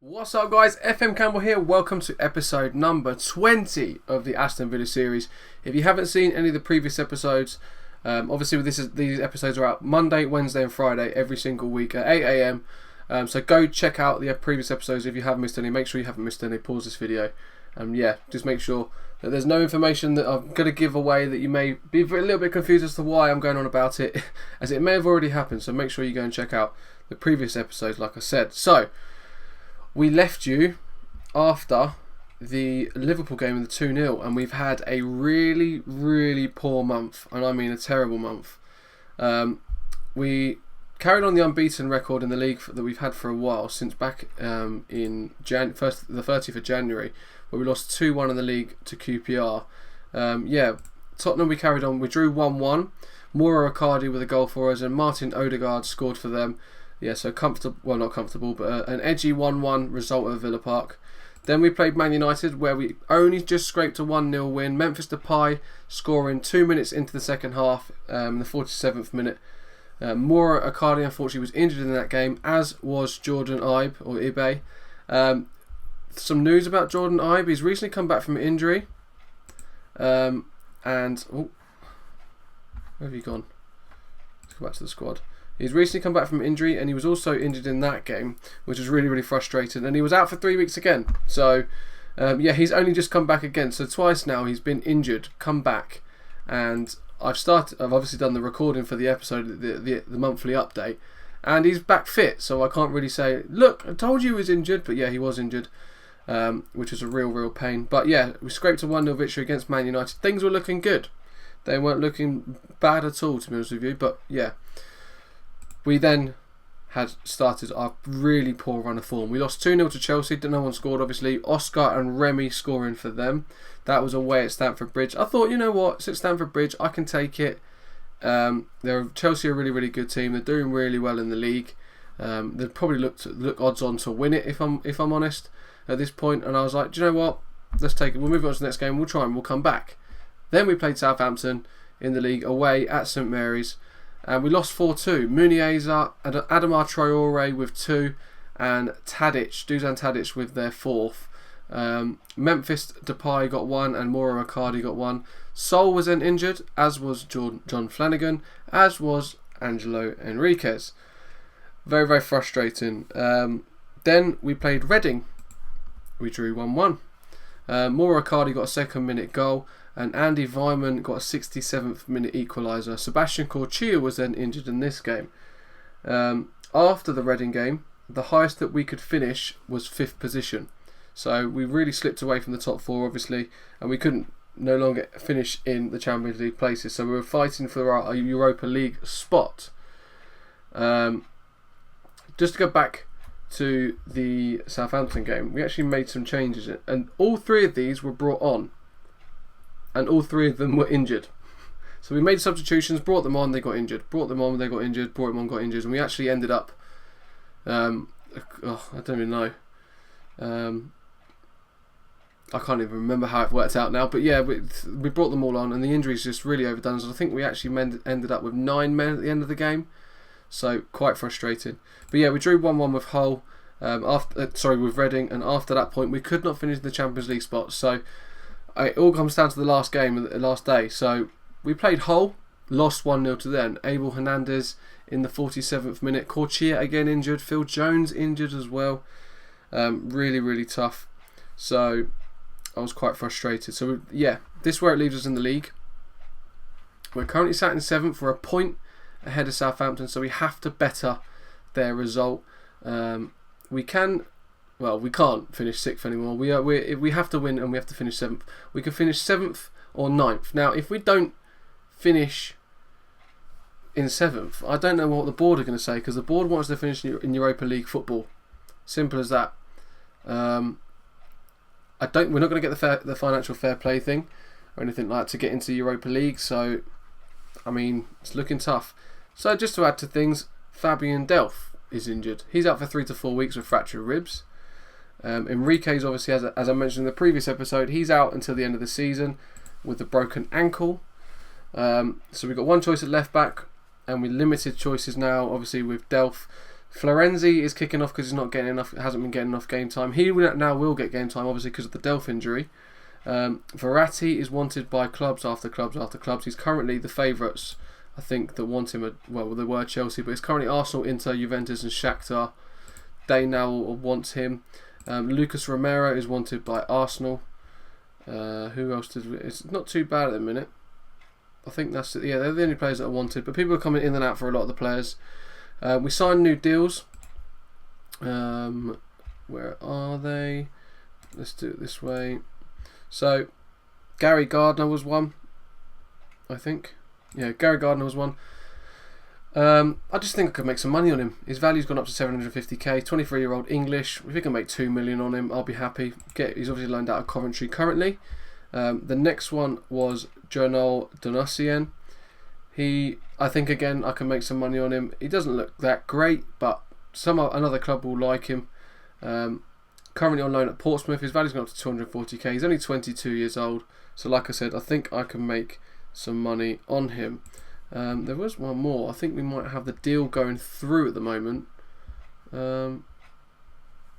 What's up guys, FM Campbell here, welcome to episode number 20 of the Aston Villa series. If you haven't seen any of the previous episodes, obviously these episodes are out Monday, Wednesday and Friday every single week at 8 AM. So go check out the previous episodes if you haven't missed any. Make sure you haven't missed any, pause this video. Just make sure that there's no information that I'm going to give away that you may be a little bit confused as to why I'm going on about it, as it may have already happened. So make sure you go and check out the previous episodes like I said. So we left you after the Liverpool game in the 2-0 and we've had a really poor month, and I mean a terrible month. We carried on the unbeaten record in the league that we've had for a while, since back in the 30th of January, where we lost 2-1 in the league to QPR. Tottenham we carried on, we drew 1-1, Mauro Icardi with a goal for us and Martin Odegaard scored for them. Yeah, so comfortable, well not comfortable, but an edgy 1-1 result at Villa Park. Then we played Man United, where we only just scraped a 1-0 win. Memphis Depay scoring 2 minutes into the second half, in the 47th minute. Mauro Icardi unfortunately was injured in that game, as was Jordan Ibe. Some news about Jordan Ibe, he's recently come back from injury. Where have you gone? Let's go back to the squad. He's recently come back from injury and he was also injured in that game, which was really frustrating, and he was out for 3 weeks again. So he's only just come back again, so twice now he's been injured, come back, and I've obviously done the recording for the episode, the monthly update, and he's back fit, so I can't really say, look, I told you he was injured, but yeah, he was injured, which was a real pain. But yeah, we scraped a 1-0 victory against Man United. Things were looking good. They weren't looking bad at all, to be honest with you, but yeah. We then had started our really poor run of form. We lost 2-0 to Chelsea, no one scored obviously. Oscar and Remy scoring for them. That was away at Stamford Bridge. I thought, you know what, it's at Stamford Bridge, I can take it. Chelsea are a really good team. They're doing really well in the league. They probably look odds on to win it if I'm honest at this point. And I was like, do you know what, let's take it. We'll move on to the next game. We'll try and we'll come back. Then we played Southampton in the league away at St Mary's. And we lost 4-2. Muniesa, Adama Traore with 2, and Dusan Tadic with their 4th. Memphis Depay got 1, and Mauro Icardi got 1. Sol was then injured, as was John Flanagan, as was Angelo Enriquez. Very frustrating. Then we played Reading. We drew 1-1. Mauro Icardi got a second-minute goal, and Andy Weimann got a 67th minute equaliser. Sebastian Corchia was then injured in this game. After the Reading game, the highest that we could finish was 5th position. So we really slipped away from the top 4 obviously, and we couldn't no longer finish in the Champions League places. So we were fighting for our Europa League spot. Just to go back to the Southampton game, we actually made some changes, and all 3 of these were brought on. And all 3 of them were injured. So we made substitutions, brought them on, they got injured. Brought them on, they got injured. Brought them on, got injured. And we actually ended up... I don't even know. I can't even remember how it worked out now. But yeah, we brought them all on, and the injuries just really overdone us. I think we actually ended up with 9 men at the end of the game. So quite frustrating. But yeah, we drew 1-1 with Hull. With Reading. And after that point, we could not finish the Champions League spot. So... it all comes down to the last game, the last day. So we played Hull, lost 1-0 to them. Abel Hernandez in the 47th minute. Corchia again injured. Phil Jones injured as well. Really tough. So I was quite frustrated. So this is where it leaves us in the league. We're currently sat in 7th. We're a point ahead of Southampton, so we have to better their result. We can't finish 6th anymore. We have to win and we have to finish 7th. We can finish 7th or 9th. Now, if we don't finish in 7th, I don't know what the board are going to say, because the board wants to finish in Europa League football. Simple as that. We're not going to get the financial fair play thing or anything like that to get into Europa League. So, I mean, it's looking tough. So, just to add to things, Fabian Delph is injured. He's out for 3 to 4 weeks with fractured ribs. Enriquez, obviously, as I mentioned in the previous episode, he's out until the end of the season with a broken ankle. So we've got one choice at left back, and with limited choices now, obviously with Delph. Florenzi is kicking off because he's not getting enough. Hasn't been getting enough game time. He now will get game time, obviously, because of the Delph injury. Verratti is wanted by clubs after clubs after clubs. He's currently the favourites, I think, that want him. Well, they were Chelsea, but it's currently Arsenal, Inter, Juventus, and Shakhtar. They now want him. Lucas Romero is wanted by Arsenal. Who else did we? It's not too bad at the minute. I think that's it. Yeah, they're the only players that are wanted, but people are coming in and out for a lot of the players. We signed new deals. Where are they? Let's do it this way. So, Gary Gardner was one, I think. Yeah, Gary Gardner was one. I just think I could make some money on him. His value's gone up to 750k. 23-year-old English. If we can make 2 million on him, I'll be happy. He's obviously loaned out of Coventry currently. The next one was Jonal Donacian. I think again I can make some money on him. He doesn't look that great, but another club will like him. Currently on loan at Portsmouth. His value's gone up to 240k. He's only 22 years old. So like I said, I think I can make some money on him. There was one more. I think we might have the deal going through at the moment. And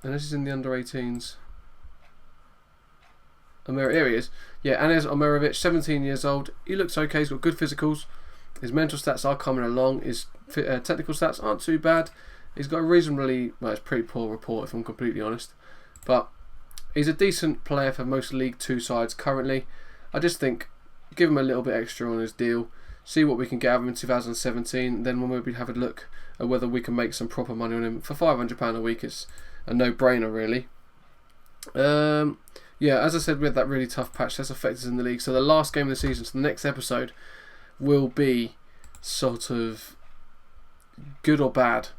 this is in the under-18s. Here he is. Yeah, Anes Omerovic, 17 years old. He looks okay. He's got good physicals. His mental stats are coming along. His technical stats aren't too bad. He's got a reasonably, well, it's a pretty poor report if I'm completely honest. But he's a decent player for most League 2 sides currently. I just think, give him a little bit extra on his deal. See what we can get out of him in 2017. Then when we have a look at whether we can make some proper money on him. For £500 a week, it's a no-brainer really. Yeah, as I said, we had that really tough patch. That's affected us in the league. So the last game of the season, so the next episode, will be sort of good or bad.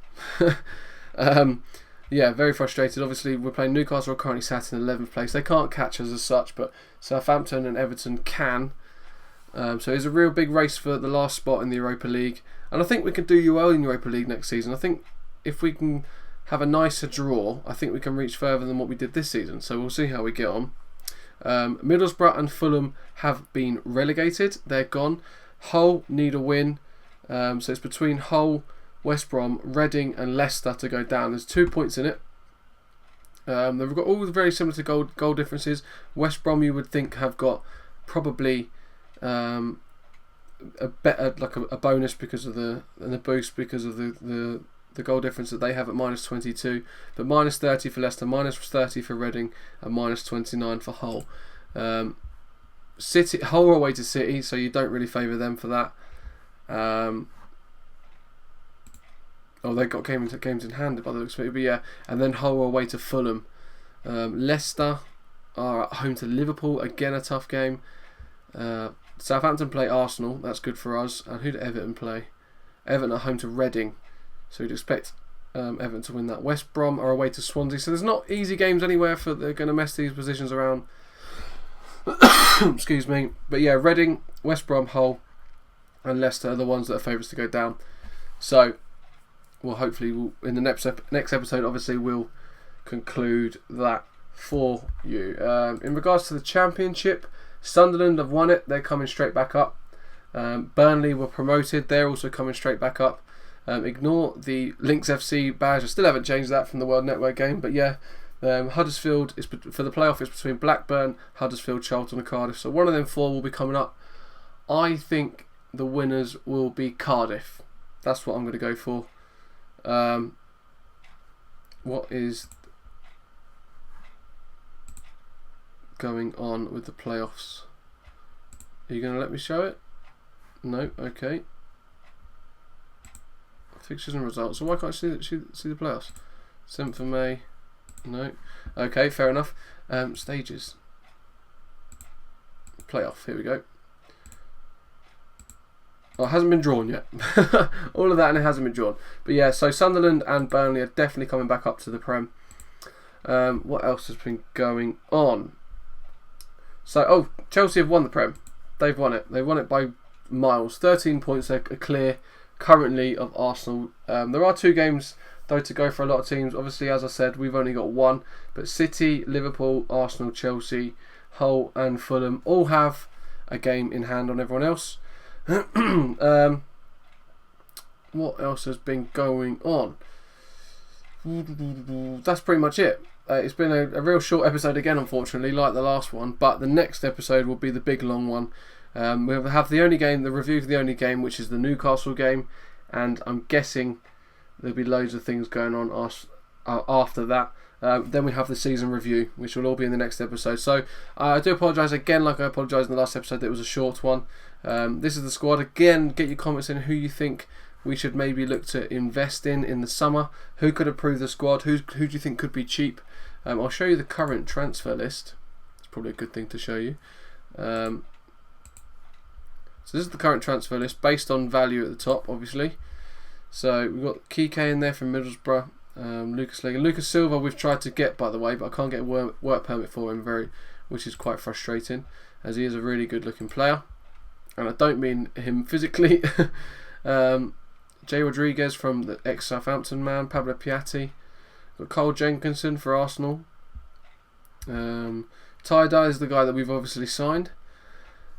Yeah, very frustrated. Obviously, we're playing Newcastle, are currently sat in 11th place. They can't catch us as such, but Southampton and Everton can. So it's a real big race for the last spot in the Europa League. And I think we can do well in Europa League next season. I think if we can have a nicer draw, I think we can reach further than what we did this season. So we'll see how we get on. Middlesbrough and Fulham have been relegated. They're gone. Hull need a win. So it's between Hull, West Brom, Reading and Leicester to go down. There's 2 points in it. They've got all very similar to goal differences. West Brom, you would think, have got probably a better, like a bonus because of and a boost because of the goal difference that they have at minus 22, but minus 30 for Leicester, minus 30 for Reading, and minus 29 for Hull. Hull are away to City, so you don't really favour them for that. They've got games in hand by the looks of it, but yeah. And then Hull are away to Fulham. Leicester are at home to Liverpool, again a tough game. Southampton play Arsenal, that's good for us. And who do Everton play? Everton are home to Reading, so you'd expect Everton to win that. West Brom are away to Swansea, so there's not easy games anywhere they're going to mess these positions around. Excuse me. But yeah, Reading, West Brom, Hull and Leicester are the ones that are favourites to go down. So hopefully in the next episode, obviously we'll conclude that for you. In regards to the Championship, Sunderland have won it. They're coming straight back up. Burnley were promoted. They're also coming straight back up. Ignore the Lynx FC badge. I still haven't changed that from the World Network game. But yeah, Huddersfield is for the playoff. It's between Blackburn, Huddersfield, Charlton and Cardiff. So one of them four will be coming up. I think the winners will be Cardiff. That's what I'm going to go for. What is going on with the playoffs? Are you going to let me show it? No? Okay. Fixtures and results. So why can't I see the playoffs? 7th of May. No. Okay, fair enough. Stages. Playoff. Here we go. Oh, it hasn't been drawn yet. All of that and it hasn't been drawn. But yeah, so Sunderland and Burnley are definitely coming back up to the Prem. What else has been going on? So, Chelsea have won the Prem. They've won it. They've won it by miles. 13 points are clear currently of Arsenal. There are 2 games though to go for a lot of teams. Obviously, as I said, we've only got 1. But City, Liverpool, Arsenal, Chelsea, Hull and Fulham all have a game in hand on everyone else. What else has been going on? that's pretty much it. It's been a real short episode again, unfortunately, like the last one. But the next episode will be the big long one. We'll have the review of the only game, which is the Newcastle game, and I'm guessing there'll be loads of things going on after that. Then we have the season review, which will all be in the next episode. So I do apologise again, like I apologised in the last episode that it was a short one. This is the squad. Again, get your comments in who you think we should maybe look to invest in the summer. Who could improve the squad? Who do you think could be cheap? I'll show you the current transfer list. It's probably a good thing to show you. So this is the current transfer list based on value at the top, obviously. So we've got Kike in there from Middlesbrough. Lucas Silva we've tried to get, by the way, but I can't get a work permit for him, which is quite frustrating, as he is a really good looking player, and I don't mean him physically. Jay Rodriguez from the ex-Southampton man, Pablo Piatti, got Cole Jenkinson for Arsenal. Ty-Dye is the guy that we've obviously signed.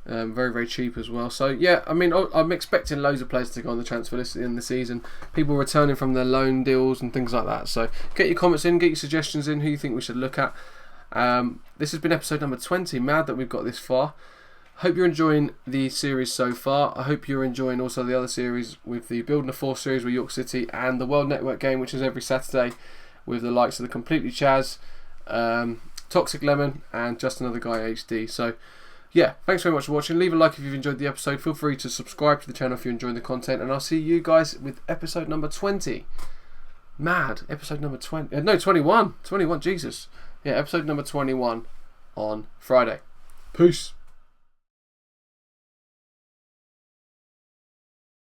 Very, very cheap as well. So yeah, I mean, I'm expecting loads of players to go on the transfer list in the season. People returning from their loan deals and things like that. So get your comments in, get your suggestions in, who you think we should look at. This has been episode number 20. Mad that we've got this far. Hope you're enjoying the series so far. I hope you're enjoying also the other series with the Building a Force series with York City and the World Network game, which is every Saturday with the likes of the Completely Chaz, Toxic Lemon, and Just Another Guy HD. So yeah, thanks very much for watching. Leave a like if you've enjoyed the episode. Feel free to subscribe to the channel if you're enjoying the content, and I'll see you guys with episode number 20. Mad, episode number 20. No, 21. 21, Jesus. Yeah, episode number 21 on Friday. Peace.